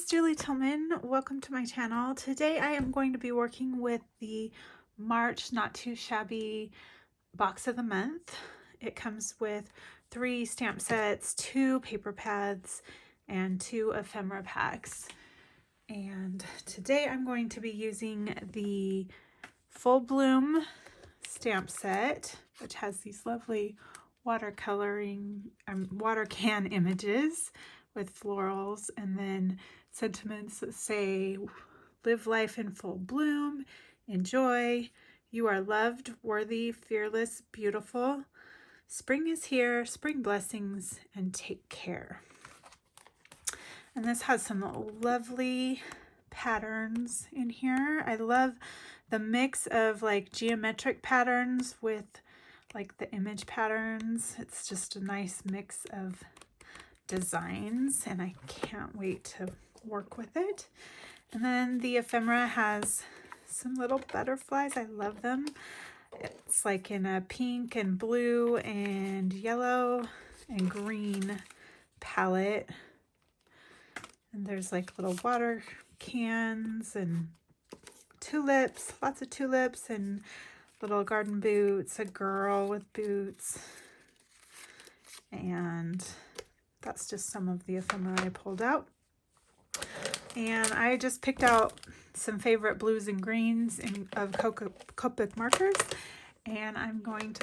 is Julie Tillman. Welcome to my channel. Today I am going to be working with the March Not Too Shabby box of the month. It comes with 3 stamp sets, 2 paper pads, and 2 ephemera packs. And today I'm going to be using the Full Bloom stamp set, which has these lovely water can images with florals, and then sentiments that say, live life in full bloom, enjoy, you are loved, worthy, fearless, beautiful, spring is here, spring blessings, and take care. And this has some lovely patterns in here. I love the mix of like geometric patterns with like the image patterns. It's just a nice mix of designs, and I can't wait to work with it. And then the ephemera has some little butterflies. I love them. It's like in a pink and blue and yellow and green palette. And there's like little water cans and tulips, lots of tulips, and little garden boots, a girl with boots, and that's just some of the ephemera I pulled out. And I just picked out some favorite blues and greens of Copic markers, and I'm going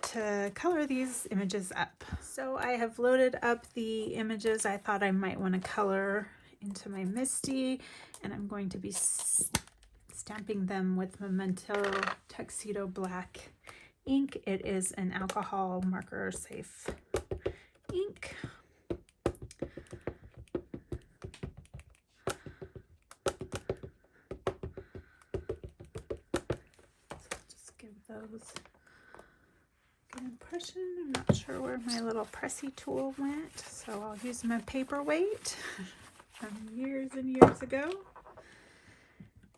to color these images up. So I have loaded up the images I thought I might want to color into my Misty, and I'm going to be stamping them with Memento Tuxedo Black ink. It is an alcohol marker safe ink. Those good impression. I'm not sure where my little pressy tool went, so I'll use my paperweight from years and years ago,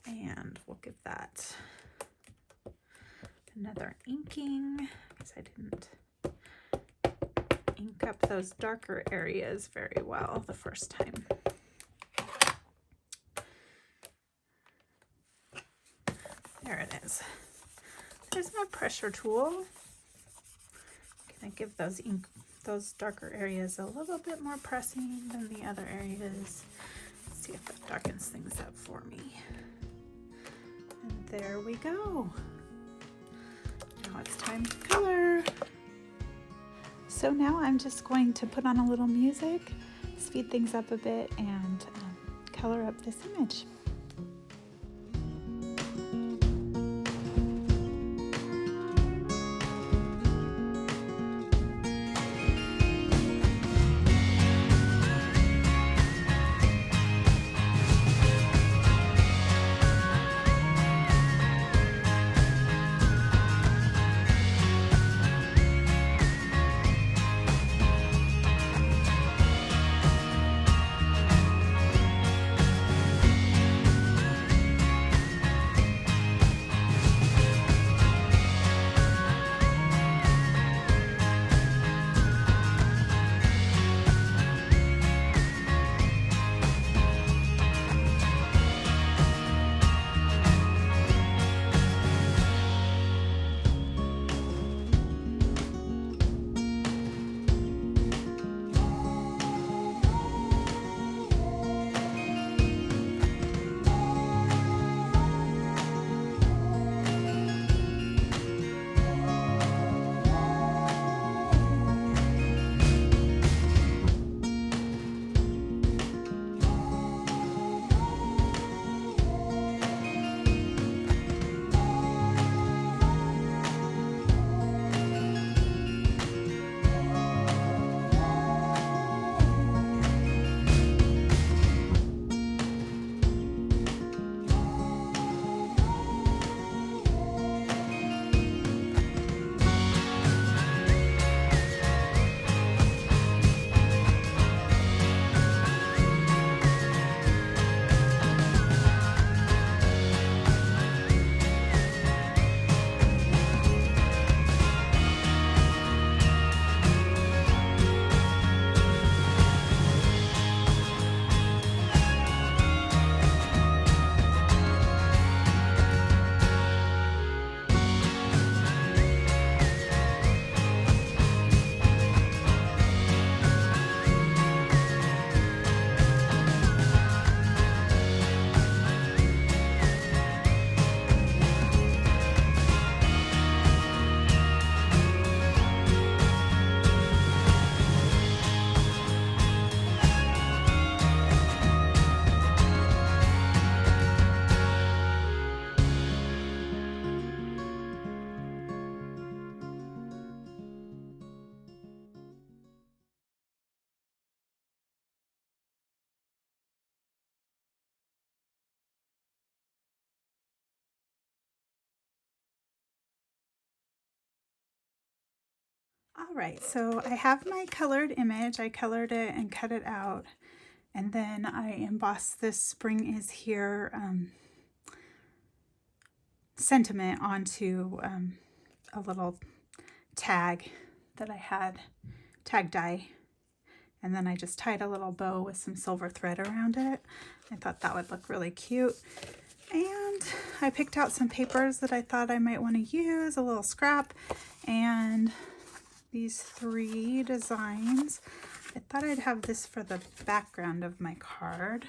and we'll give that another inking because I didn't ink up those darker areas very well the first time. There it is. There's my pressure tool. Gonna give those darker areas a little bit more pressing than the other areas. Let's see if that darkens things up for me. And there we go. Now it's time to color. So now I'm just going to put on a little music, speed things up a bit, and color up this image. All right, so I have my colored image. I colored it and cut it out. And then I embossed this Spring is Here sentiment onto a little tag that I had, tag die. And then I just tied a little bow with some silver thread around it. I thought that would look really cute. And I picked out some papers that I thought I might want to use, a little scrap, and these 3 designs. I thought I'd have this for the background of my card.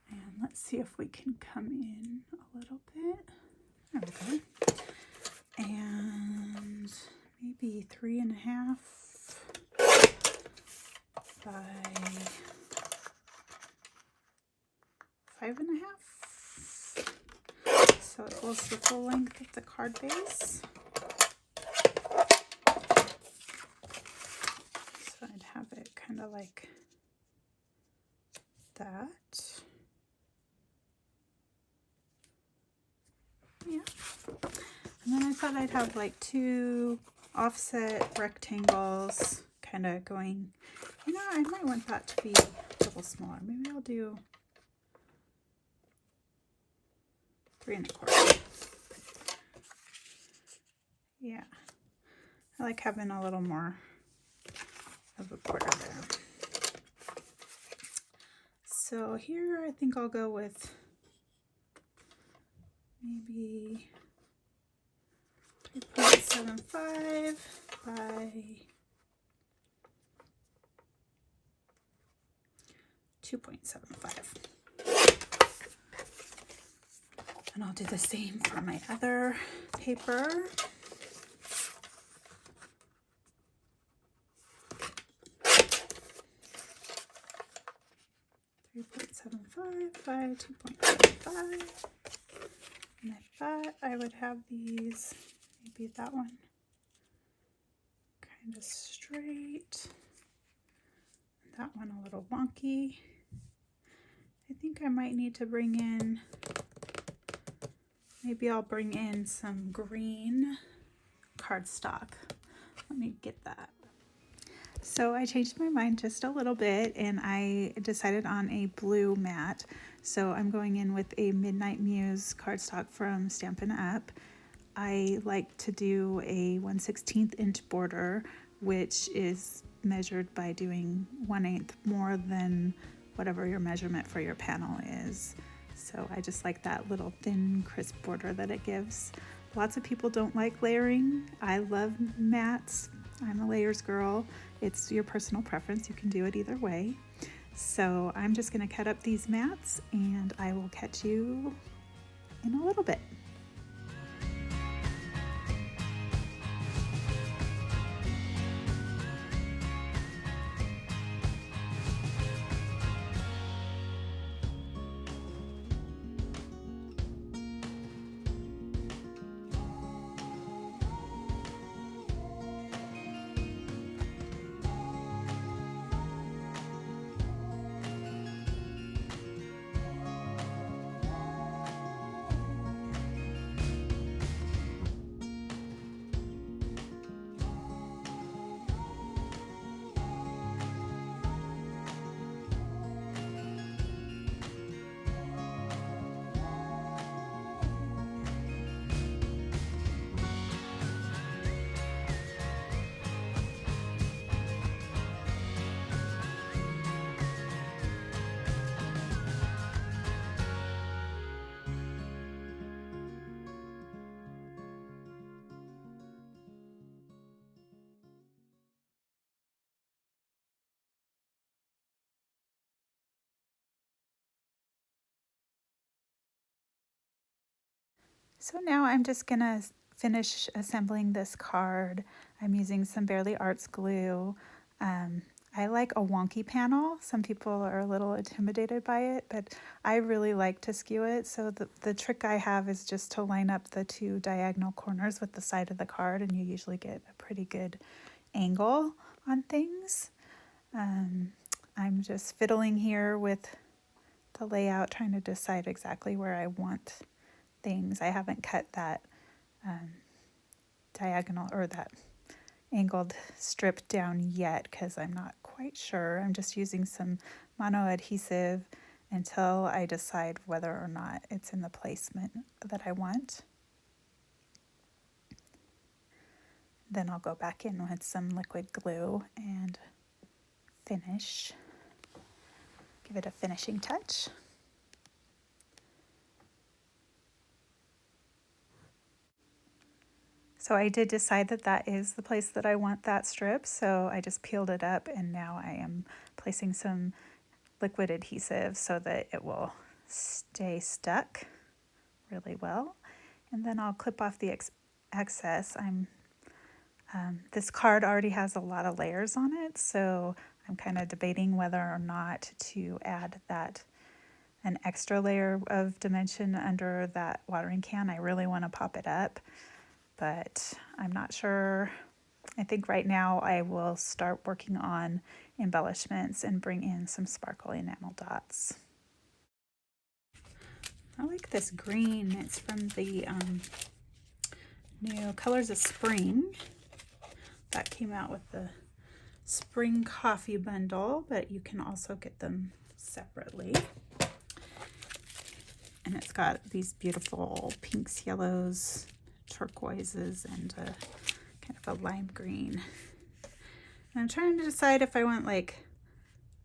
And let's see if we can come in a little bit. There we go. And maybe 3.5 by 5.5. So it goes the full length of the card base. So I'd have it kind of like that. Yeah. And then I thought I'd have like 2 offset rectangles kind of going, you know, I might want that to be a little smaller. Maybe I'll do 3.25. Yeah. I like having a little more of a border there. So here I think I'll go with maybe 3.75 by 2.75. And I'll do the same for my other paper. By 2.75. And I thought I would have these, maybe that one kind of straight, that one a little wonky. I think I might need to bring in, maybe I'll bring in some green cardstock. Let me get that. So I changed my mind just a little bit and I decided on a blue mat. So I'm going in with a Midnight Muse cardstock from Stampin' Up. I like to do a 1/16 inch border, which is measured by doing 1/8 more than whatever your measurement for your panel is. So I just like that little thin, crisp border that it gives. Lots of people don't like layering. I love mats. I'm a layers girl. It's your personal preference. You can do it either way. So I'm just going to cut up these mats and I will catch you in a little bit. So now I'm just gonna finish assembling this card. I'm using some Barely Arts glue. I like a wonky panel. Some people are a little intimidated by it, but I really like to skew it. So the trick I have is just to line up the 2 diagonal corners with the side of the card, and you usually get a pretty good angle on things. I'm just fiddling here with the layout, trying to decide exactly where I want things. I haven't cut that diagonal or that angled strip down yet because I'm not quite sure. I'm just using some mono adhesive until I decide whether or not it's in the placement that I want. Then I'll go back in with some liquid glue and finish. Give it a finishing touch. So I did decide that that is the place that I want that strip, so I just peeled it up and now I am placing some liquid adhesive so that it will stay stuck really well. And then I'll clip off the excess. This card already has a lot of layers on it, so I'm kind of debating whether or not to add an extra layer of dimension under that watering can. I really want to pop it up, but I'm not sure. I think right now I will start working on embellishments and bring in some sparkle enamel dots. I like this green. It's from the new Colors of Spring. That came out with the spring coffee bundle, but you can also get them separately. And it's got these beautiful pinks, yellows, turquoises, and kind of a lime green. And I'm trying to decide if I want like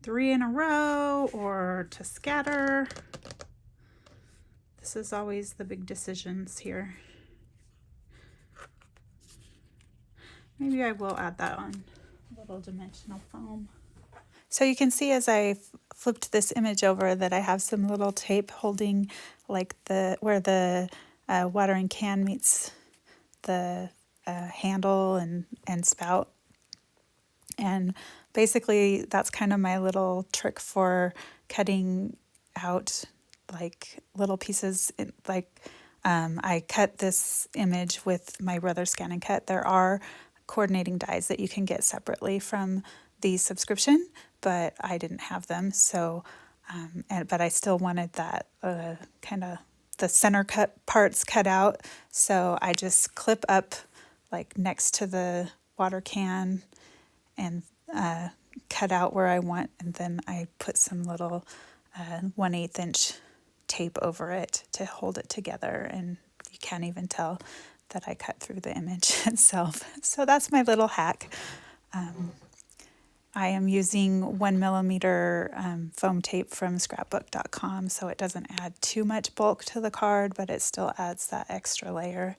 3 in a row or to scatter. This is always the big decisions here. Maybe I will add that on little dimensional foam. So you can see as I flipped this image over that I have some little tape holding like where the watering can meets the handle and spout. And basically that's kind of my little trick for cutting out like little pieces. I cut this image with my Brother Scan and Cut. There are coordinating dies that you can get separately from the subscription, but I didn't have them. So, but I still wanted that kind of the center cut parts cut out. So I just clip up like next to the water can and cut out where I want. And then I put some little 1/8 inch tape over it to hold it together. And you can't even tell that I cut through the image itself. So that's my little hack. I am using 1mm foam tape from scrapbook.com, so it doesn't add too much bulk to the card, but it still adds that extra layer.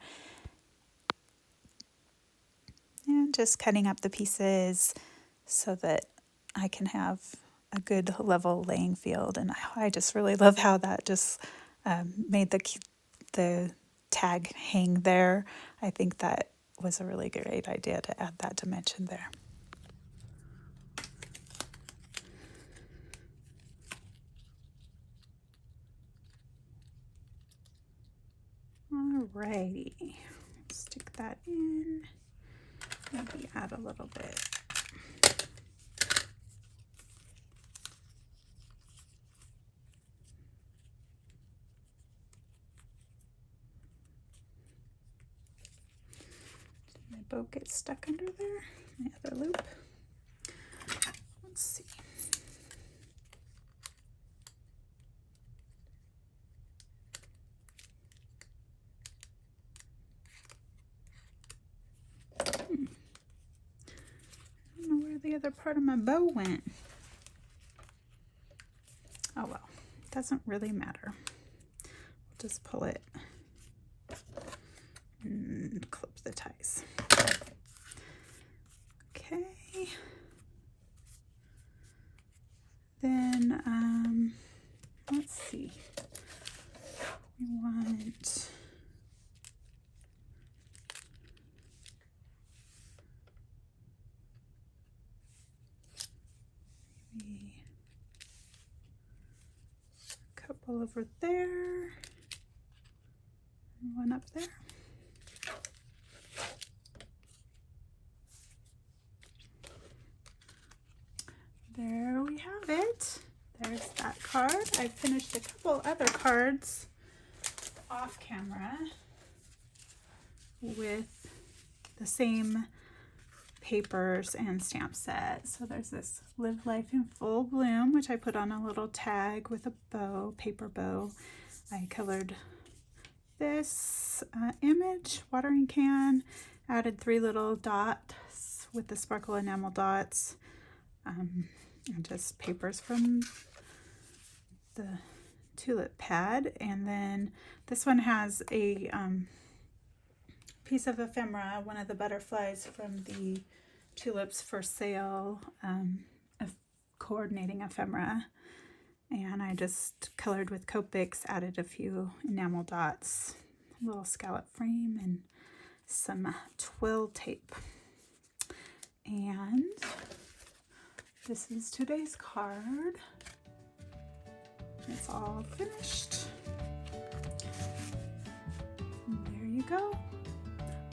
And just cutting up the pieces so that I can have a good level laying field. And I just really love how that just made the tag hang there. I think that was a really great idea to add that dimension there. Alrighty, stick that in, maybe add a little bit. Did my bow get stuck under there? My other loop. Let's see. I don't know where the other part of my bow went. Oh well, it doesn't really matter. We'll just pull it and clip the ties. Okay. Then, let's see. We want maybe a couple over there and one up there. There we have it. There's that card. I finished a couple other cards off camera. with the same papers and stamp set. So there's this Live Life in Full Bloom, which I put on a little tag with a bow, paper bow. I colored this image, watering can, added 3 little dots with the sparkle enamel dots, and just papers from the tulip pad. And then this one has a piece of ephemera, one of the butterflies from the Tulips for Sale coordinating ephemera, and I just colored with Copics, added a few enamel dots, a little scallop frame, and some twill tape. And this is today's card. It's all finished. And there you go.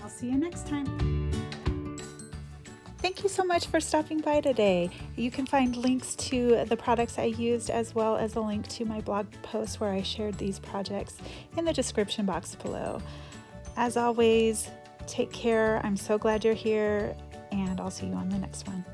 I'll see you next time. Thank you so much for stopping by today. You can find links to the products I used as well as a link to my blog post where I shared these projects in the description box below. As always, take care. I'm so glad you're here, and I'll see you on the next one.